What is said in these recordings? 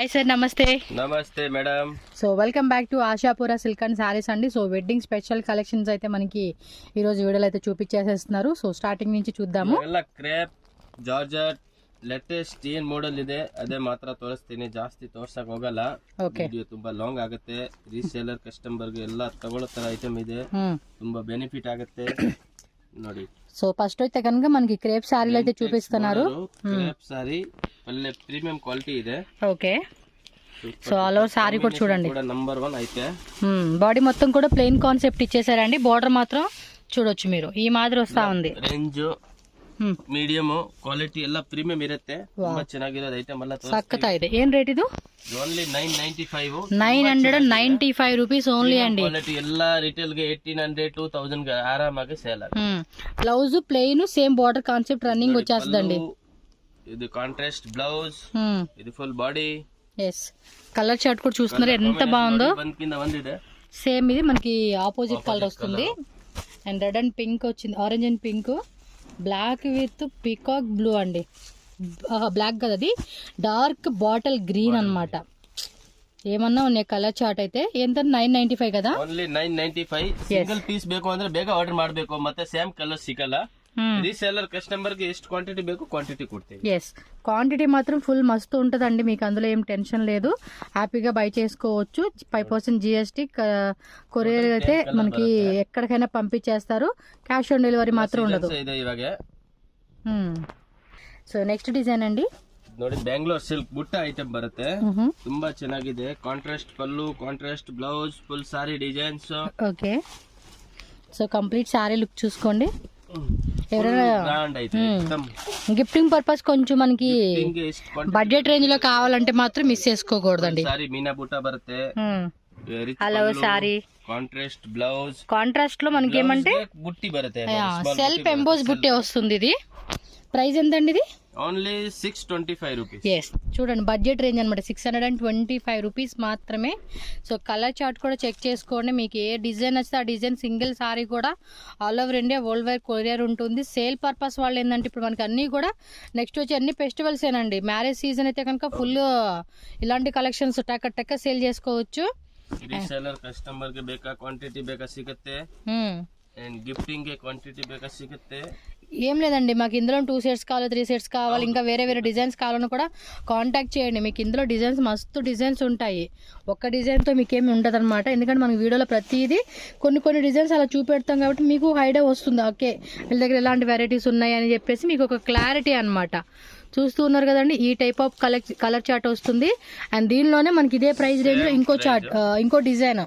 Hi sir, నమస్తే. నమస్తే మేడం. So welcome back to Ashapura silk and sarees అండి. సో వెడ్డింగ్ స్పెషల్ కలెక్షన్స్ అయితే మనకి ఈ రోజు వీడియోలో అయితే చూపించేసేస్తున్నారు. సో స్టార్టింగ్ నుంచి చూద్దాము. ಎಲ್ಲ ಕ್ರೇಪ್ ಜಾರ್ಜೆಟ್ ಲೇಟೆಸ್ಟ್ ಏನ್ ಮಾಡೆಲ್ ಇದೆ ಅದೇ ಮಾತ್ರ ತೋರಿಸ್ತೀನಿ, ಜಾಸ್ತಿ ತೋರ್ಸಕ್ ಹೋಗಲ್ಲ. ವಿಡಿಯೋ ತುಂಬಾ ಲಾಂಗ್ ಆಗುತ್ತೆ. ರೀಸೇಲರ್ ಕಸ್ಟಮರ್ ಗೆ ಎಲ್ಲ ತಗೊಳ್ಳೋ ತರ ಐಟಮ್ ಇದೆ, ತುಂಬಾ ಬೆನಿಫಿಟ್ ಆಗುತ್ತೆ ನೋಡಿ. సో ఫస్ట్ అయితే కనుక మనకి క్రేప్ సారీలు అయితే చూపిస్తున్నారు. క్రేప్ సారీ పల్లె ప్రీమియం క్వాలిటీ ಇದೆ. Okay, so all over sorry కూడా చూడండి, నంబర్ 1 అయితే. బాడీ మొత్తం కూడా ప్లెయిన్ కాన్సెప్ట్ ఇచ్చేసారండి. బోర్డర్ మాత్రం చూడొచ్చు మీరు, ఈ మాదిరి వస్తా ఉంది. రేంజ్ ಮೀಡಿಯಂ ಕ್ವಾಲಿಟಿ ಎಲ್ಲ ಪ್ರೀಮಿಯಂ ಇರುತ್ತೆ, ತುಂಬಾ ಚೆನ್ನಾಗಿರೋದು ಐಟಮ್ ಎಲ್ಲ ಸಕ್ಕತ್ತಾ ಇದೆ. ಏನ್ ರೇಟ್ ಇದು? ಓನ್ಲಿ 995 995 ರೂಪೀಸ್ ಓನ್ಲಿ ಅಂడి. ಕ್ವಾಲಿಟಿ ಎಲ್ಲ ರಿಟೇಲ್ ಗೆ 1800 2000 ಗೆ ಆರಾಮಾಗಿ ಸೇಲ್ ಆಗುತ್ತೆ. Blouse plain same border concept running వచ్చేస్తదండి. ఇది కాంట్రాస్ట్ బ్లౌజ్, ఇది full body. yes, colour chart కూడా చూస్తున్నారు ఎంత బాగుందో. కింద వందిదే సేమ్ ఇది మనకి ఆపోజిట్ కలర్ వస్తుంది. అండ్ రెడ్ అండ్ పింక్ వచ్చింది, orange and pink, black with peacock blue అండి. బ్లాక్ కదా, అది డార్క్ బాటిల్ గ్రీన్ అన్నమాట. ఏమన్నా ఉన్నాయి కలర్ చార్ట్ అయితే. ఎంత? 995 కదా, ఓన్లీ 995. సింగిల్ పీస్ ಬೇಕು ಅಂದ್ರೆ ಬೇಗ ಆರ್ಡರ್ ಮಾಡಬೇಕು, ಮತ್ತೆ ಸೇಮ್ ಕಲರ್ ಸಿಗಲ್ಲ. రీసెల్లర్ కస్టమర్ కి ಎಷ್ಟು క్వాంటిటీ ಬೇಕು క్వాంటిటీ కొడతాయి. ఎస్, క్వాంటిటీ మాత్రం ఫుల్ మస్తు ఉంటుందండి, మీకు అందులో ఏం టెన్షన్ లేదు. హ్యాపీగా బై చేసుకోవచ్చు. 5% GST, కొరియర్ అయితే మనకి ఎక్కడికైనా పంపించేస్తారు. క్యాష్ ఆన్ డెలివరీ మాత్రం ఉండదు. సో నెక్స్ట్ డిజైన్ అండి ನೋಡಿ, ಬೆಂಗಳೂರು ಸಿಲ್ಕ್ ಬುಟ್ಟ ಐಟಮ್ ಬರುತ್ತೆ, ತುಂಬಾ ಚೆನ್ನಾಗಿದೆ. Contrast pallu, contrast blouse, full saree designs. Okay, so complete saree look చూసుకోండి. గిఫ్టింగ్ పర్పస్ కొంచెం మనకి బడ్జెట్ రేంజ్ లో కావాలంటే మాత్రం మిస్ చేసుకోకూడదండి. మీనా బుట్ట బರುತ್ತೆ, hello saree contrast blouse. Contrast లో మనకి ఏమంటే బుట్టి బರುತ್ತೆ, సెల్ఫ్ ఎంబోస్ బుట్టే వస్తుంది. ఇది ప్రైస్ ఎంత అండి? ఇది ఓన్లీ 625 రూపీస్. ఎస్, చూడండి బడ్జెట్ రేంజ్ అనమాట, 625 రూపీస్ మాత్రమే. సో కలర్ చార్ట్ కూడా చెక్ చేసుకోండి. మీకు ఏ డిజైన్ వస్తే ఆ డిజైన్ సింగిల్ సారీ కూడా all over India world wide courier ఉంటుంది. సేల్ పర్పస్ వాళ్ళు ఏంటంటే ఇప్పుడు మనకి అన్నీ కూడా నెక్స్ట్ వచ్చి అన్ని ఫెస్టివల్స్ ఏనండి. మ్యారేజ్ సీజన్ అయితే కనుక ఫుల్ ఇలాంటి కలెక్షన్స్ టక్క సేల్ చేసుకోవచ్చు. రీసెల్లర్ కస్టమర్ ಗೆ ಬೇಕಾ ಕ್ವಾಂಟಿಟಿ ಬೇಕಾ ಸಿಗುತ್ತೆ, అండ్ గిఫ్టింగ్ ಗೆ క్వాంటిటీ ಬೇಕಾ ಸಿಗುತ್ತೆ. ఏం లేదండి, మాకు ఇందులో 2 సెట్స్ కావాలి, 3 సెట్స్ కావాలి, ఇంకా వేరే డిజైన్స్ కావాలని కూడా కాంటాక్ట్ చేయండి. మీకు ఇందులో డిజైన్స్ మస్తు డిజైన్స్ ఉంటాయి. ఒక్క డిజైన్తో మీకేమి ఉండదు అనమాట. ఎందుకంటే మనకి వీడియోలో ప్రతిదీ కొన్ని డిజైన్స్ అలా చూపెడతాం కాబట్టి మీకు ఐడియా వస్తుంది. ఓకే, వీళ్ళ దగ్గర ఎలాంటి వెరైటీస్ ఉన్నాయి అని చెప్పేసి మీకు ఒక క్లారిటీ అనమాట. చూస్తూ ఉన్నారు కదండి, ఈ టైప్ ఆఫ్ కలర్ చార్ట్ వస్తుంది. అండ్ దీనిలోనే మనకి ఇదే ప్రైస్ రేంజ్ లో ఇంకో డిజైన్.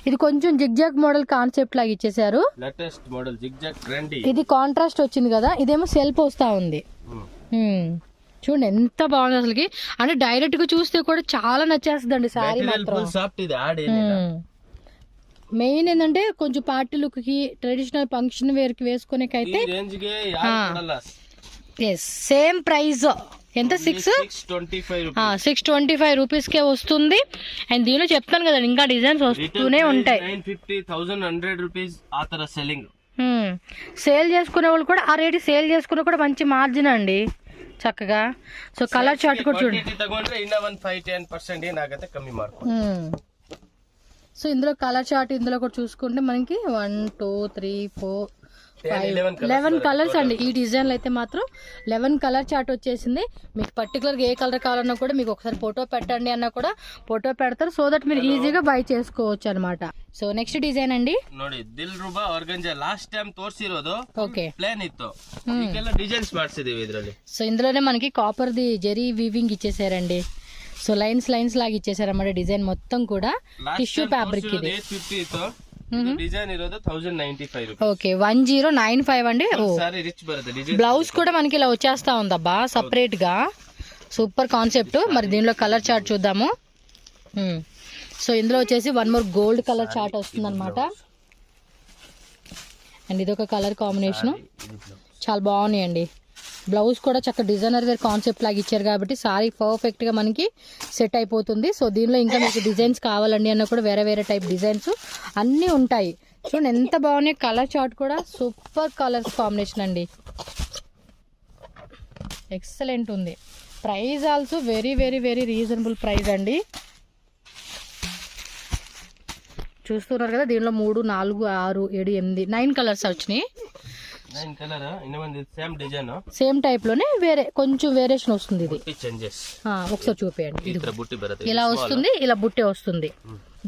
ఇది కొంచెం జిగ్జాగ్ మోడల్ కాన్సెప్ట్ లాగా ఇచ్చేసారు. Latest model zigzag trendy. ఇది కాంట్రాస్ట్ వచ్చింది కదా, ఇదేమో సెల్ఫ్ వస్తా ఉంది. చూడండి ఎంత బాగుంది అసలుకి. అంటే డైరెక్ట్ గా చూస్తే కూడా చాలా నచ్చేస్తుందండి సారీ మాత్రం. మెయిన్ ఏంటంటే కొంచెం పార్టీ లుక్ కి, ట్రెడిషనల్ ఫంక్షన్ వేర్ కి వేసుకునేకైతే సేమ్ ప్రైస్ ఎంత? 625 రూపీస్ కే వస్తుంది. అండ్ దీనిలో చెప్తాను కదా ఇంకా డిజైన్స్ వస్తూనే ఉంటాయి. 950 రూపీస్ ఆ తర సెల్లింగ్. సేల్ చేసుకునే వాళ్ళు కూడా ఆ రేటు సేల్ చేసుకునే కూడా మంచి మార్జిన్ అండి చక్కగా. సో కలర్ చార్ట్ కూడా చూడండి. సో ఇందులో కలర్ చార్ట్ ఇందులో కూడా చూసుకుంటే మనకి 1 2 3 4 11 కలర్స్ అండి. ఈ డిజైన్లు అయితే మాత్రం 11 కలర్ చార్ట్ వచ్చేసింది. మీకు పర్టికులర్గా ఏ కలర్ కావాలన్నా కూడా మీకు ఒకసారి ఫోటో పెట్టండి అన్నా కూడా ఫోటో పెడతారు, సో దట్ మీరు ఈజీగా బై చేసుకోవచ్చు అనమాట. సో నెక్స్ట్ డిజైన్ అండి ನೋಡಿ, Dilruba organza last time ತೋರಿಸಿರೋದು ఓకే ಪ್ಲೇನ್ ಇತ್ತು, ಈಗೆಲ್ಲ ಡಿಸೈನ್ಸ್ ಮಾಡ್ಸಿದೀವಿ ಇದರಲ್ಲಿ. సో ఇందులోనే మనకి కాపర్ ది జెరీ వీవింగ్ ఇచ్చేసారండి. సో లైన్స్ లాగా ఇచ్చేసారన్నమాట. డిజైన్ మొత్తం కూడా టిష్యూ ఫ్యాబ్రిక్ ఇది. డిజైన్ ఇరోదు 1095 రూపీస్. ఓకే, 1095 అండి. సారీ రిచ్ బರುತ್ತೆ. డిజైన్ బ్లౌజ్ కూడా మనకి ఇలా వచ్చేస్తా ఉందబ్బా సపరేట్ గా. Super concept. మరి దీనిలో కలర్ చార్ట్ చూద్దాము. సో ఇందులో వచ్చేసి 1 మోర్ గోల్డ్ కలర్ చార్ట్ వస్తుంది అనమాట. అండ్ ఇదొక కలర్ కాంబినేషన్, చాలా బాగున్నాయండి. బ్లౌజ్ కూడా చక్కగా డిజైనర్ వేర్ కాన్సెప్ట్ లాగా ఇచ్చారు కాబట్టి సారీ పర్ఫెక్ట్ గా మనకి సెట్ అయిపోతుంది. సో దీనిలో ఇంకా మీకు డిజైన్స్ కావాలండి అన్న కూడా వేరే టైప్ డిజైన్స్ అన్నీ ఉంటాయి. చూడండి ఎంత బాగున్నాయి. కలర్ చార్ట్ కూడా సూపర్ కలర్స్ కాంబినేషన్ అండి, ఎక్సలెంట్ ఉంది. Price also very very very reasonable price అండి. చూస్తున్నారు కదా, దీనిలో 3, 4, 6, 7, 8, 9 కలర్స్ వచ్చినాయి. 9 colour same design, same type లోనే వేరే కొంచెం వేరియేషన్ వస్తుంది. ఇది చేంజెస్ ఒకసారి చూపేయండి. ఈ ತರ బుట్టి బರುತ್ತೆ, ఇలా వస్తుంది, ఇలా బుట్టే వస్తుంది.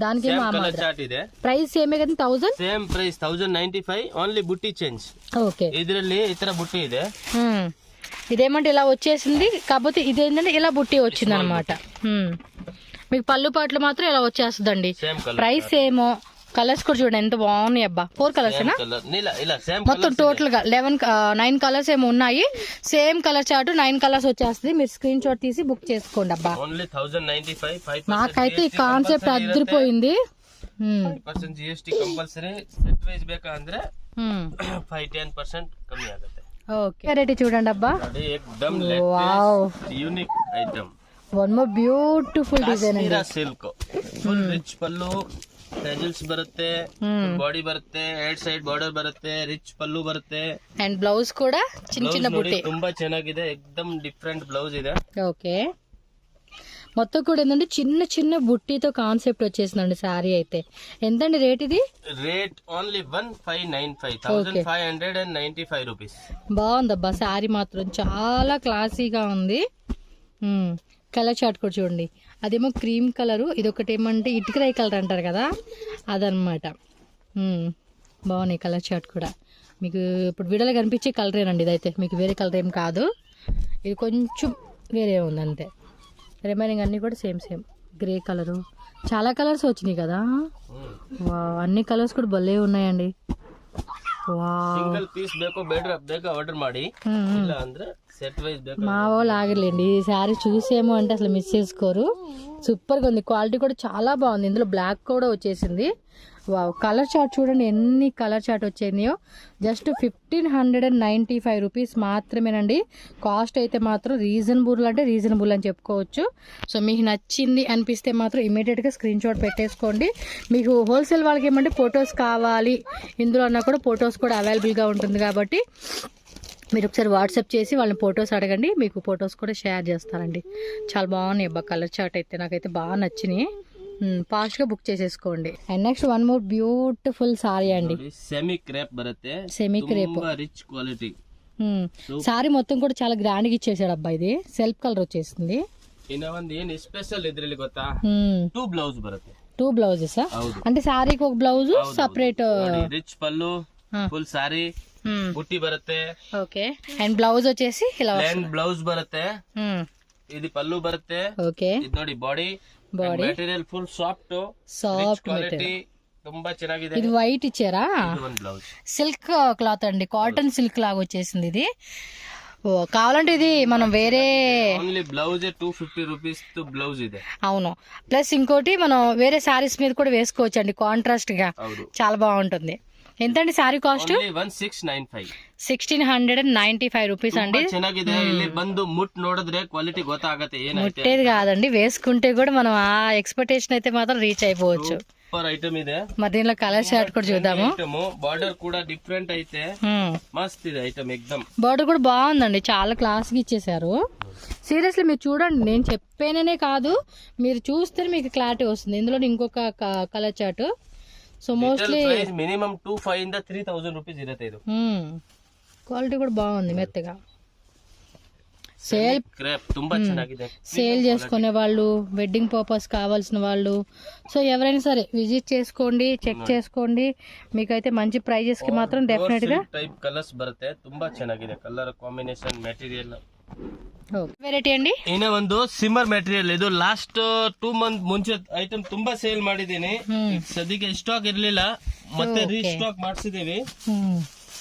దానికి కలర్ చార్ట్ ಇದೆ. ప్రైస్ సేమే కదా, 1000 సేమ్ ప్రైస్ 1095, ఓన్లీ బుట్టి చేంజ్. ఓకే, ಇದರಲ್ಲಿ ಈ ತರ బుట్టి ಇದೆ. ఇదేమంటే ఇలా వచ్చేసింది, కాకపోతే ఇదేంటంటే ఇలా బుట్టి వచ్చింది అనమాట. మీకు పళ్ళు పాటలు మాత్రం ఇలా వచ్చేస్తుందండి. ప్రైస్ ఏమో, కలర్స్ కూడా చూడండి ఎంత బాగున్నాయి అబ్బా. 4 కలర్స్ మొత్తం టోటల్ గా 9 కలర్స్ ఏమో ఉన్నాయి. సేమ్ కలర్ చార్ట్ 9 కలర్స్ వచ్చేస్తుంది. మీరు స్క్రీన్ షాట్ తీసి బుక్ చేసుకోండి అబ్బా. నాకైతే ఈ కాన్సెప్ట్ అదిరిపోయింది. GST compulsory. సెట్ వైస్ ಬೇಕಾ ಅಂದ್ರೆ 5-10% కಮ್ಮಿ ಆಗುತ್ತೆ. ఓకే, వెరైటీ చూడండి అబ్బా. Wow, unique item. One more beautiful design అండి. సిల్క్ ఫుల్ రిచ్ పళ్ళు, ಟೆಜಲ್ಸ್ ಬರುತ್ತೆ, ಬಾಡಿ ಬರುತ್ತೆ, 2 ಸೈಡ್ ಬಾರ್ಡರ್ ಬರುತ್ತೆ, ರಿಚ್ ಪಲ್ಲು ಬರುತ್ತೆ, ಅಂಡ್ ಬ್ಲೌಸ್ ಕೂಡ ಚಿನ್ನ ಬುಟ್ಟಿ ತುಂಬಾ ಚೆನ್ನಾಗಿದೆ. ಎಕ್ದಮ್ ಡಿಫರೆಂಟ್ ಬ್ಲೌಸ್ ಇದೆ. ఓకే, మొత్తం కూడా ఏంటంటే చిన్న చిన్న బుట్టితో కాన్సెప్ట్ వచ్చేసిందండి. సారీ అయితే ఎంతండి రేట్? ఇది రేట్ ఓన్లీ 1595, 1595 రూపీస్. బాగుందబ్బా, సారీ మాత్రం చాలా క్లాసీగా ఉంది. కలర్ చార్ట్ కూడా చూడండి, అదేమో క్రీమ్ కలరు, ఇది ఒకటి ఏమంటే ఇటుకరాయి కలర్ అంటారు కదా, అదనమాట. బాగున్నాయి కలర్ చార్ట్ కూడా. మీకు ఇప్పుడు వీడియోలో కనిపించే కలరేనండి ఇదైతే, మీకు వేరే కలర్ ఏం కాదు. ఇది కొంచెం వేరే ఉంది అంతే. రిమైనింగ్ అన్నీ కూడా సేమ్ సేమ్. గ్రే కలరు, చాలా కలర్స్ వచ్చినాయి కదా. అన్ని కలర్స్ కూడా భలే ఉన్నాయండి. సింగిల్ పీస్ ಬೇಗ ಆರ್ಡರ್ ಮಾಡಿ, ಇಲ್ಲ ಅಂದ್ರೆ సెట్ వైజ్ ಬೇಕು. మా వాళ్ళు ఆగలేండి, ఈ శారీ చూసేమో అంటే అసలు మిస్ చేసుకోరు. సూపర్గా ఉంది, క్వాలిటీ కూడా చాలా బాగుంది. ఇందులో బ్లాక్ కూడా వచ్చేసింది. వావ్, కలర్ చార్ట్ చూడండి ఎన్ని కలర్ చార్ట్ వచ్చాయో. జస్ట్ 1595 రూపీస్ మాత్రమేనండి. కాస్ట్ అయితే మాత్రం రీజనబుల్ అంటే రీజనబుల్ అని చెప్పుకోవచ్చు. సో మీకు నచ్చింది అనిపిస్తే మాత్రం ఇమీడియట్గా స్క్రీన్ షాట్ పెట్టేసుకోండి. మీకు హోల్సేల్ వాళ్ళకి ఏమంటే ఫొటోస్ కావాలి ఇందులో అన్నా కూడా ఫొటోస్ కూడా అవైలబుల్గా ఉంటుంది కాబట్టి మీరు ఒకసారి వాట్సాప్ చేసి వాళ్ళని ఫొటోస్ అడగండి, మీకు ఫొటోస్ కూడా షేర్ చేస్తారండి. చాలా బాగున్నాయి అబ్బా కలర్ చార్ట్ అయితే, నాకైతే బాగా నచ్చినాయి. ఫాస్ట్గా బుక్ చేసేసుకోండి. And next one more beautiful saree అండి. సెమీ క్రేప్ బರುತ್ತೆ, semi crepe rich quality. Saree మొత్తం కూడా చాలా గ్రాండ్ గా ఇచ్చేసాడు అబ్బా. ఇది సెల్ఫ్ కలర్ వచ్చేసింది. ఏನ್ ಸ್ಪೆಷಲ್ ಇದ್ರಲ್ಲಿ ಗೊತ್ತಾ, 2 ಬ್ಲೌಸ್ ಬರುತ್ತೆ. 2 బ్లౌజెస్ అంటే సారీకి ఒక బ్లౌజ్ సపరేట్. రిచ్ పళ్ళు, ఫుల్ సారీ, బుట్టి బರುತ್ತೆ. ఓకే, అండ్ బ్లౌజ్ వచ్చేసి ఇలా బ్లౌజ్ బರುತ್ತೆ. ఇది పళ్ళు బರುತ್ತೆ. ఓకే, ఇది ನೋಡಿ body material full soft quality, ತುಂಬಾ ಚೆನ್ನಾಗಿದೆ. ఇది వైట్ ఇచ్చారా, సిల్క్ క్లాత్ అండి, కాటన్ సిల్క్ లాగా వచ్చేసింది ఇది. కావాలంటే ఇది మనం వేరే ఓన్లీ బ్లౌజ్ 250 రూపీస్ బ్లౌజ్ ಇದೆ. అవును, ప్లస్ ఇంకోటి మనం వేరే సారీస్ మీద కూడా వేసుకోవచ్చు అండి, కాంట్రాస్ట్ గా చాలా బాగుంటుంది. ఎంతండి సారీ కాస్ట్? 1695 రూపీస్ అండి. ಚೆನ್ನಾಗಿದೆ. ಇಲ್ಲಿ ಬಂದು ಮುಟ್ ನೋಡಿದ್ರೆ ಕ್ವಾಲಿಟಿ ಗೊತ್ತಾಗುತ್ತೆ. ముట్టేది కాదండి, వేసుకుంటే కూడా మనం ఆ ఎక్స్పెక్టేషన్ అయితే మాత్రం రీచ్ అయిపోవచ్చు. సూపర్ ఐటమ్ ಇದೆ. మరి దీనిలో కలర్ షార్ట్ కూడా చూద్దాము. బార్డర్ కూడా డిఫరెంట్ అయితే మస్త్ ఇది ఐటమ్. ఎక్దమ్ బార్డర్ కూడా బాగుందండి, చాలా క్లాస్ గా ఇచ్చేసారు. సీరియస్లీ మీరు చూడండి, నేను చెప్పేనే కాదు మీరు చూస్తే మీకు క్లారిటీ వస్తుంది. ఇందులో ఇంకొక colour chart. So mostly minimum 2500 ಇಂದ 3000 రూపీస్ ಇರುತ್ತೆ. ಇದು క్వాలిటీ కూడా బాగుంది, మెత్తగా. సేల్ ತುಂಬಾ ಚೆನ್ನಾಗಿದೆ. సేల్ చేసుకునే వాళ్ళు, వెడ్డింగ్ పర్పస్ కావాల్సిన వాళ్ళు, సో ఎవరైనా సరే విజిట్ చేసుకోండి, చెక్ చేసుకోండి. మీకైతే మంచి ప్రైజెస్ కి మాత్రం డెఫినెట్ గా టైప్ కలర్స్ బರುತ್ತೆ. ತುಂಬಾ ಚೆನ್ನಾಗಿದೆ ಕಲರ್ ಕಾಂಬಿನೇಷನ್, ಮೆಟೀರಿಯಲ್ వెరైటీ అండి. ಇನ್ನ ಒಂದು ಸಿಮ್ಮರ್ ಮೆಟೀರಿಯಲ್. ಇದು ಲಾಸ್ಟ್ 2 ಮಂತ್ ಮುಂಚೆ ಐಟಮ್ ತುಂಬಾ ಸೇಲ್ ಮಾಡಿದೀನಿ. ಸದ್ಯಕ್ಕೆ ಸ್ಟಾಕ್ ಇರ್ಲಿಲ್ಲ, ಮತ್ತೆ ರೀಸ್ಟಾಕ್ ಮಾಡಿಸಿದೀವಿ.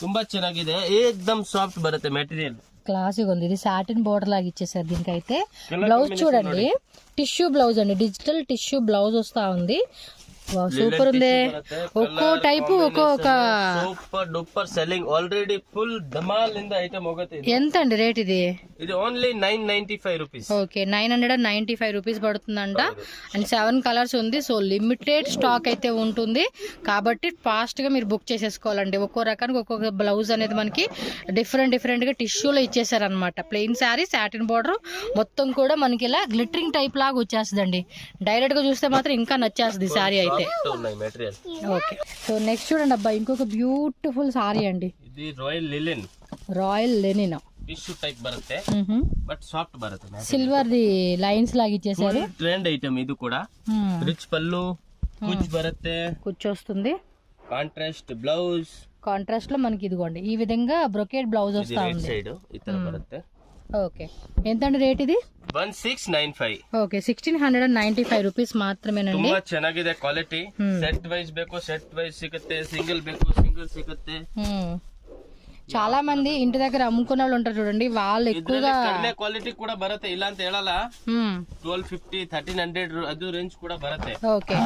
ತುಂಬಾ ಚೆನ್ನಾಗಿದೆ, ಏಕ್ದಮ್ ಸಾಫ್ಟ್ ಬರುತ್ತೆ ಮೆಟೀರಿಯಲ್. క్లాసిక్ ఉంది. ఇది సాటిన్ బోర్డర్ లాగా ఇచ్చేసారు దీనికైతే. బ్లౌజ్ చూడండి, టిష్యూ బ్లౌజ్ అండి, డిజిటల్ టిష్యూ బ్లౌజ్ వస్తా ఉంది. సూపర్ ఉంది. ఒక్కో టైపు ఒక్కొక్క super duper selling already full ధమాల్ ఇంದ ఐటమ్ ಹೋಗುತ್ತೆ. ఎంత అండి రేట్ ఇది? ఇది ఓన్లీ 995 రూపీస్. ఓకే, 995 రూపీస్ పడుతుందంట. అండ్ 7 కలర్స్ ఉంది. సో లిమిటెడ్ స్టాక్ అయితే ఉంటుంది కాబట్టి ఫాస్ట్ గా మీరు బుక్ చేసేసుకోవాలండి. ఒక్కో రకానికి ఒక్కొక్క బ్లౌజ్ అనేది మనకి డిఫరెంట్ గా టిష్యూలో ఇచ్చేసారనమాట. ప్లెయిన్ శారీ, సాటిన్ బార్డర్, మొత్తం కూడా మనకి ఇలా గ్లిటరింగ్ టైప్ లాగా వచ్చేస్తుందండి. డైరెక్ట్ గా చూస్తే మాత్రం ఇంకా నచ్చేస్తుంది శారీ అయితే. ఓకే, సో నెక్స్ట్ చూడండి అబ్బా, ఇంకొక బ్యూటిఫుల్ సారీ అండి. ఇది రాయల్ లెనిన్ టిష్యూ టైప్ బರುತ್ತೆ, బట్ సాఫ్ట్ బರುತ್ತೆ. సిల్వర్ ది లైన్స్ లాగా ఇచ్చేసారు. ట్రెండ్ ఐటమ్ ఇది కూడా. రిచ్ పళ్ళు, కుచ్ బರುತ್ತೆ, వస్తుంది. కాంట్రాస్ట్ బ్లౌజ్, కాంట్రాస్ట్ లో మనకి ఇదిగోండి ఈ విధంగా బ్రొకేట్ బ్లౌజ్ వస్తా ఉంది. సైడ్ ఇతర బರುತ್ತೆ. ఓకే, ఎంతండి రేట్ ఇది? 1695. ఓకే, 1695 రూపీస్ మాత్రమేనండి. ತುಂಬಾ ಚೆನ್ನಾಗಿದೆ ಕ್ವಾಲಿಟಿ. ಸೆಟ್ ವೈಸ್ ಬೇಕು ಸೆಟ್ ವೈಸ್ ಸಿಗುತ್ತೆ, సింగిల్ ಬೇಕು సింగిల్ సిಗುತ್ತೆ. చాలా మంది ఇంటి దగ్గర అమ్ముకున్న వాళ్ళు ఉంటారు చూడండి, వాళ్ళు ఎక్కువగా ಕಡಿಮೆ ಕ್ವಾಲಿಟಿ ಕೂಡ ಬರುತ್ತೆ, ಇಲ್ಲ ಅಂತ ಹೇಳಲ್ಲ. 1250 1300 ಅದು ರೇಂಜ್ ಕೂಡ ಬರುತ್ತೆ. ఓకే,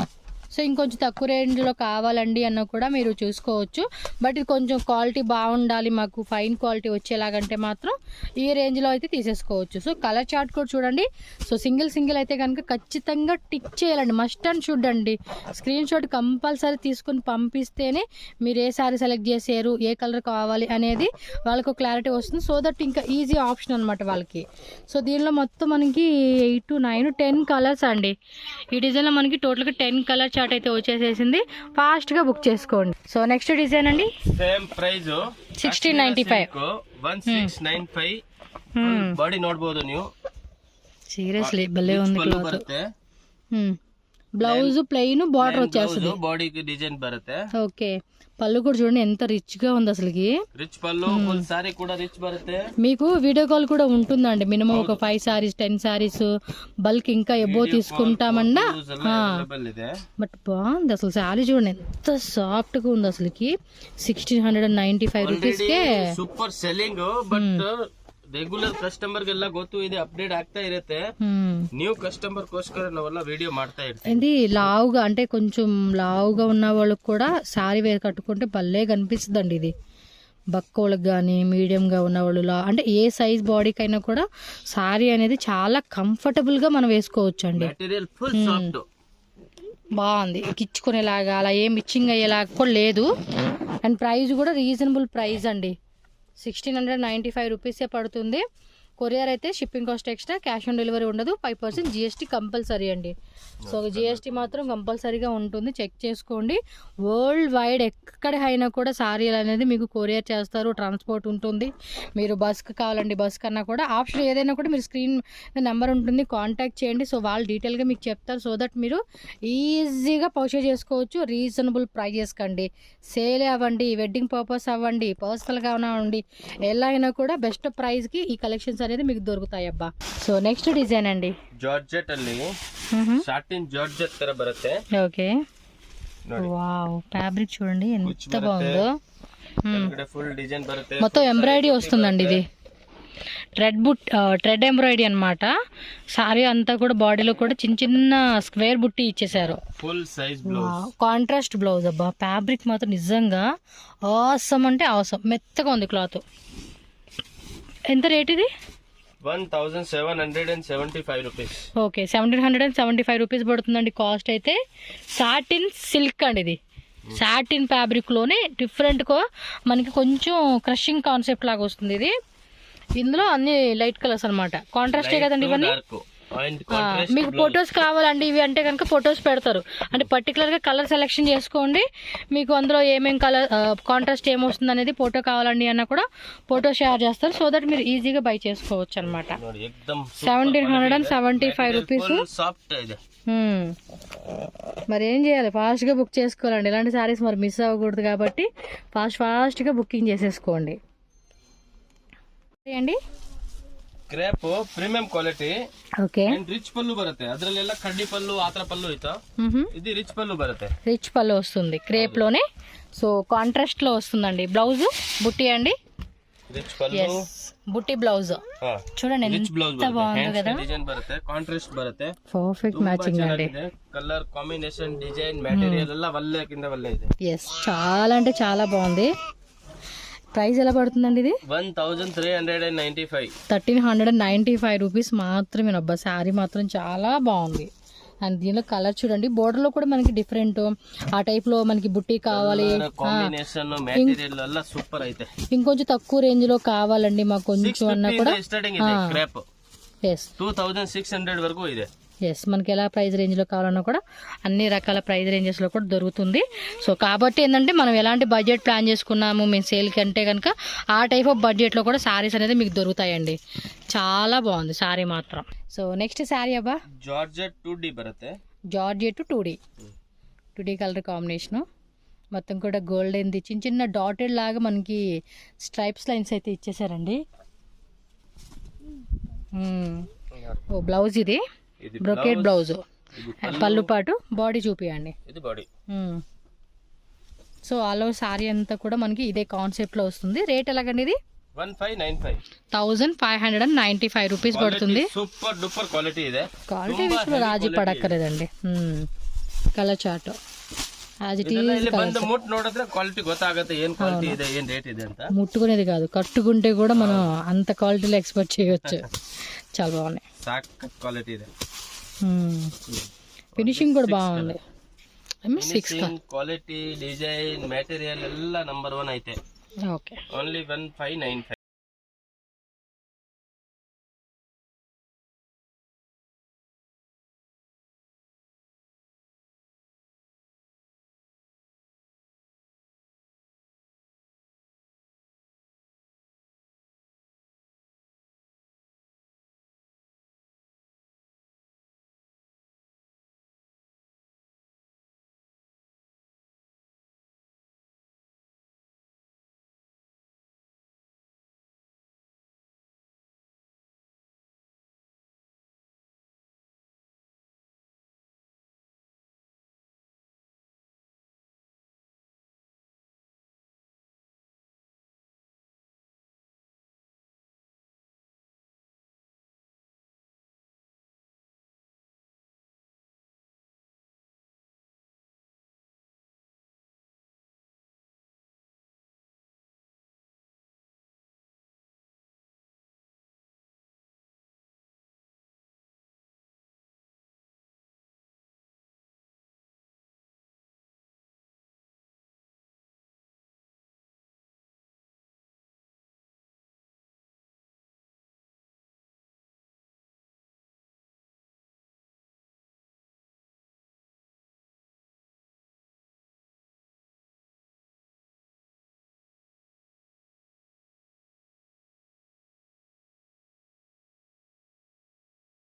సో ఇంకొంచెం తక్కువ రేంజ్లో కావాలండి అన్న కూడా మీరు చూసుకోవచ్చు. బట్ ఇది కొంచెం క్వాలిటీ బాగుండాలి, మాకు ఫైన్ క్వాలిటీ వచ్చేలాగంటే మాత్రం ఈ రేంజ్లో అయితే తీసేసుకోవచ్చు. సో కలర్ చార్ట్ కూడా చూడండి. సో సింగిల్ అయితే కనుక ఖచ్చితంగా టిక్ చేయాలండి, మస్ట్ అండ్ షుడ్ అండి. స్క్రీన్ షాట్ కంపల్సరీ తీసుకుని పంపిస్తేనే మీరు ఏ సారీ సెలెక్ట్ చేసారు, ఏ కలర్ కావాలి అనేది వాళ్ళకు క్లారిటీ వస్తుంది. సో దట్ ఇంకా ఈజీ ఆప్షన్ అనమాట వాళ్ళకి. సో దీనిలో మొత్తం మనకి 8 to 9 10 కలర్స్ అండి. ఈ డిజైన్లో మనకి టోటల్గా 10 కలర్ చార్ట్ అయితే వచ్చేసేసింది. ఫాస్ట్ గా బుక్ చేసుకోండి. సో నెక్స్ట్ డిజైన్ అండి, సేమ్ ప్రైస్ 1695. 1695 ಬಾಡಿ ನೋಡಬಹುದು ನೀವು. సీరియస్లీ భలే ఉంది క్లాత్. బ్లౌజ్ ప్లెయిన్ బార్డర్ వచ్చేస్తుంది, బాడీకి డిజైన్ బರುತ್ತೆ. ఓకే, పళ్ళు కూడా చూడండి ఎంత రిచ్ గా ఉంది అసలుకి. రిచ్ పళ్ళు, ఫుల్ సారీ కూడా రిచ్ బರುತ್ತೆ. మీకు వీడియో కాల్ కూడా ఉంటుందండి. మినిమం ఒక 5 సారీస్ 10 సారీస్ బల్క్ ఇంకా ఎబో తీసుకుంటామన్నా. బట్ బాగుంది అసలు సారీ చూడండి ఎంత సాఫ్ట్ గా ఉంది అసలుకి. 1695 రూపీస్ కే సూపర్ సెల్లింగ్. బట్ ರೆಗ್ಯುಲರ್ ಕಸ್ಟಮರ್ಗೆಲ್ಲ ಗೊತ್ತು ಇದೆ, ಅಪ್ಡೇಟ್ ಆಗ್ತಾ ಇರುತ್ತೆ. ನ್ಯೂ ಕಸ್ಟಮರ್ ಕೋಸ್ಕರ ನಾವೆಲ್ಲ ವಿಡಿಯೋ ಮಾಡ್ತಾ ಇರ್ತೀವಿ. ఇది లావుగా అంటే కొంచెం లావుగా ఉన్న వాళ్ళకి కూడా సారీ వేర్ కట్టుకుంటే భలే కనిపిస్తుందండి. ఇది బక్కోళ్ళకి కానీ మీడియంగా ఉన్న వాళ్ళు అంటే ఏ సైజ్ బాడీకి అయినా కూడా సారీ అనేది చాలా కంఫర్టబుల్ గా మనం వేసుకోవచ్చు అండి. మెటీరియల్ ఫుల్ సాఫ్ట్, బాగుంది. కిచ్చుకునేలాగా అలా ఏం ఇచ్చింగ్ అయ్యేలాగా కూడా లేదు. అండ్ ప్రైస్ కూడా రీజనబుల్ ప్రైస్ అండి. 1695 రూపీసే పడుతుంది. కొరియర్ అయితే shipping cost extra, cash on delivery ఉండదు. 5% జిఎస్టీ కంపల్సరీ అండి. సో జిఎస్టీ మాత్రం కంపల్సరీగా ఉంటుంది, చెక్ చేసుకోండి. వరల్డ్ వైడ్ ఎక్కడ అయినా కూడా సారీలు అనేది మీకు కొరియర్ చేస్తారు, ట్రాన్స్పోర్ట్ ఉంటుంది. మీరు బస్కి కావాలండి, బస్ కన్నా కూడా ఆప్షన్ ఏదైనా కూడా మీరు స్క్రీన్ నెంబర్ ఉంటుంది, కాంటాక్ట్ చేయండి. సో వాళ్ళు డీటెయిల్గా మీకు చెప్తారు. సో దట్ మీరు ఈజీగా పర్చేజ్ చేసుకోవచ్చు రీజనబుల్ ప్రైజెస్ కండి. సేల్ అవ్వండి, వెడ్డింగ్ పర్పస్ అవ్వండి, పర్సనల్గా అవ్వండి, ఎలా అయినా కూడా బెస్ట్ ప్రైస్కి ఈ కలెక్షన్స్ అనేది మీకు దొరుకుతాయి అబ్బా. సో నెక్స్ట్ డిజైన్ అండి, ಜಾರ್ಜೆಟ್ ಅಲ್ಲಿ ಸಾಟಿನ್ ಜಾರ್ಜೆಟ್ ತರ ಬರುತ್ತೆ. ఓకే, వావ్ ఫ్యాబ్రిక్ చూడండి ఎంత బాగుందో. ఫుల్ డిజైన్ బರುತ್ತೆ, మొత్తం ఎంబ్రాయిడరీ వస్తుందండి. ఇది థ్రెడ్ ఎంబ్రాయిడరీ అన్నమాట. సారీ అంతా కూడా బాడీలో కూడా చిన్న చిన్న స్క్వేర్ బుట్టి ఇచ్చేసారు. Full size blouse, contrast blouse. అబ్బా ఫ్యాబ్రిక్ మాత్రం నిజంగా ఆసమ్ అంటే ఆసమ్, మెత్తగా ఉంది క్లాత్. ఎంత రేట్ ఇది? 1775 రూపీస్. ఓకే, 1775 రూపీస్ పడుతుందండి కాస్ట్ అయితే. సాటిన్ సిల్క్ అండి, ఇది సాటిన్ ఫ్యాబ్రిక్ లోనే డిఫరెంట్ గా మనకి కొంచెం క్రషింగ్ కాన్సెప్ట్ లాగా వస్తుంది. ఇది ఇందులో అన్ని లైట్ కలర్స్ అన్నమాట. కాంట్రాస్టే కదండి ఇవన్నీ. మీకు ఫొటోస్ కావాలండి ఇవి అంటే కనుక ఫొటోస్ పెడతారు. అంటే పర్టికులర్గా కలర్ సెలెక్షన్ చేసుకోండి. మీకు అందులో ఏమేమి కలర్ కాంట్రాస్ట్ ఏమొస్తుంది అనేది ఫోటో కావాలండి అన్న కూడా ఫోటో షేర్ చేస్తారు. సో దట్ మీరు ఈజీగా బై చేసుకోవచ్చు అనమాట. 1775 రూపీస్. మరి ఏం చేయాలి, ఫాస్ట్గా బుక్ చేసుకోవాలండి. ఇలాంటి సారీస్ మరి మిస్ అవ్వకూడదు కాబట్టి ఫాస్ట్గా బుకింగ్ చేసేసుకోండి అండి. Crepe premium quality. Okay, rich pallu ಬರುತ್ತೆ. ಅದರಲ್ಲೆಲ್ಲ ಕಡ್ಡಿ ಪಲ್ಲು ಆತರ ಪಲ್ಲು ಐತಾ, ఇది రిచ్ పల్లు బರುತ್ತೆ. రిచ్ పల్లు వస్తుంది క్రేప్ లోనే. సో కాంట్రాస్ట్ లో వస్తుందండి. బ్లౌజ్ బుట్టి అండి. ರಿಚ್ ಪಲ್ಲು, ಬುಟ್ಟಿ ಬ್ಲೌಸ್ చూడండి ರಿಚ್ ಬ್ಲೌಸ್ ఎంత బాగుంది కదా, ಡಿಸೈನ್ ಬರುತ್ತೆ, ಕಾಂಟ್ರಾಸ್ಟ್ ಬರುತ್ತೆ, పర్ఫెక్ట్ మ్యాచింగ్ అండి. కలర్ కాంబినేషన్, డిజైన్, మ్యాಟೀರಿಯಲ್ ಎಲ್ಲ ಒಳ್ಳೆ కింద ಒಳ್ಳೆ ಇದೆ. ఎస్ చాలా అంటే చాలా బాగుంది. ప్రైస్ ఎలా పడుతుందండి ఇది? 1395. 1395 రూపీస్ మాత్రమే. అబ్బా శారీ మాత్రం చాలా బాగుంది. అండ్ దీనిలో కలర్ చూడండి, బోర్డర్ లో కూడా మనకి డిఫరెంట్ ఆ టైప్ లో మనకి బుట్టి కావాలి, కాంబినేషన్ మ్యాಟೀರಿಯల్ ಎಲ್ಲ సూపర్ అయితే. ఇంకొంచెం తక్కువ రేంజ్ లో కావాలండి మాకు కొంచెం అన్నా కూడా స్టార్టింగ్ ಇದೆ క్రేప్. ఎస్ 2600 వరకు ಇದೆ. ఎస్ మనకి ఎలా ప్రైస్ రేంజ్ లో కావాలన్నా కూడా అన్ని రకాల ప్రైస్ రేంజెస్ లో కూడా దొరుకుతుంది. సో కాబట్టి ఏంటంటే మనం ఎలాంటి బడ్జెట్ ప్లాన్ చేసుకున్నాము మేము సేల్ కంటే కనుక ఆ టైప్ ఆఫ్ బడ్జెట్ లో కూడా సారీస్ అనేది మీకు దొరుకుతాయండి. చాలా బాగుంది సారీ మాత్రం. సో నెక్స్ట్ సారీ అబ్బా జార్జెట్ 2D బರುತ್ತೆ. జార్జెట్ 2D కలర్ కాంబినేషన్, మొత్తం కూడా గోల్డెన్ చిన్న చిన్న డాటెడ్ లాగా మనకి స్ట్రైప్స్ లైన్స్ అయితే ఇచ్చేసారండి. ఓ బ్లౌజ్ ఇది బ్రొకేట్ బ్లౌజ్, పళ్ళు పాటు బాడీ చూపియండి. ఇది body. So all over sorry అంతా కూడా మనకి ఇదే కాన్సెప్ట్ లో వస్తుంది. రేట్ ఎలాగండి ఇది? 1595. 1595 రూపీస్ పడుతుంది. సూపర్ డూపర్ క్వాలిటీ ಇದೆ. క్వాలిటీ విషయంలో రాజీ పడక్కర్లేదండి. కలర్ చార్ట్ ಬಂದು ಮುಟ್ ನೋಡಿದ್ರೆ ಕ್ವಾಲಿಟಿ ಗೊತ್ತಾಗುತ್ತೆ ಏನ್ ಕ್ವಾಲಿಟಿ ಇದೆ ಏನ್ ರೇಟ್ ಇದೆ ಅಂತ. ముట్టుకునేది కాదు, కట్టుకుంటే కూడా మనం అంత క్వాలిటీలో ఎక్స్పెక్ట్ చేయొచ్చు. చాలా బాగున్నాయి, సాక్ క్వాలిటీ ಇದೆ. ఫినిషింగ్ కూడా బాగుంది. క్వాలిటీ, డిజైన్, మ్యాಟೀರಿಯಲ್ ಎಲ್ಲ ನಂಬರ್ 1 ಐತೆ. Okay only 1595.